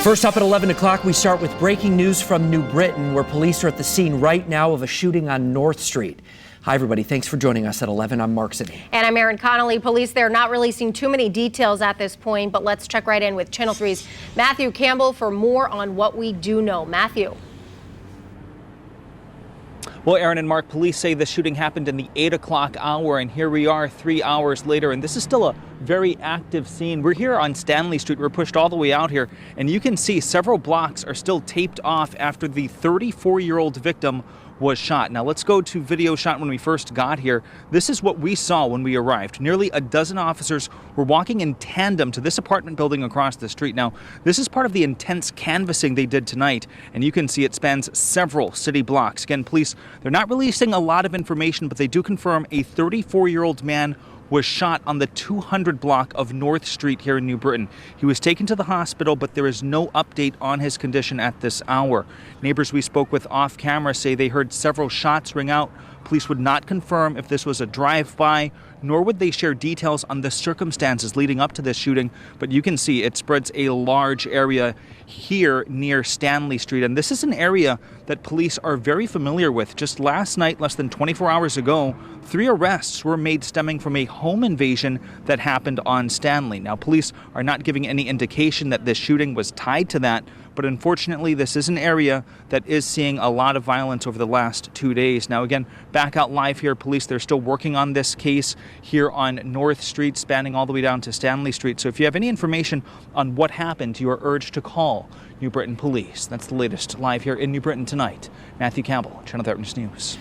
First up at 11 o'clock, we start with breaking news from New Britain, where police are at the scene right now of a shooting on North Street. Hi, everybody. Thanks for joining us at 11. I'm Mark Sidney. And I'm Erin Connolly. Police, they're not releasing too many details at this point, but let's check right in with Channel 3's Matthew Campbell for more on what we do know. Matthew. Well, Erin and Mark, police say the shooting happened in the 8 o'clock hour, and here we are 3 hours later, and this is still a very active scene. We're here on Stanley Street. We're pushed all the way out here, and you can see several blocks are still taped off after the 34-year-old victim was shot. Now let's go to video shot when we first got here. This is what we saw when we arrived. Nearly a dozen officers were walking in tandem to this apartment building across the street. Now, this is part of the intense canvassing they did tonight, and you can see it spans several city blocks. Again, police, they're not releasing a lot of information, but they do confirm a 34-year-old man was shot on the 200 block of North Street here in New Britain. He was taken to the hospital, but there is no update on his condition at this hour. Neighbors we spoke with off camera say they heard several shots ring out. Police would not confirm if this was a drive-by, nor would they share details on the circumstances leading up to this shooting. But you can see it spreads a large area here near Stanley Street. And this is an area that police are very familiar with. Just last night, less than 24 hours ago, 3 arrests were made stemming from a home invasion that happened on Stanley. Now, police are not giving any indication that this shooting was tied to that, but unfortunately, this is an area that is seeing a lot of violence over the last 2 days. Now, again, back out live here, police, they're still working on this case here on North Street, spanning all the way down to Stanley Street. So if you have any information on what happened, you are urged to call New Britain Police. That's the latest live here in New Britain tonight. Matthew Campbell, Channel 13 News.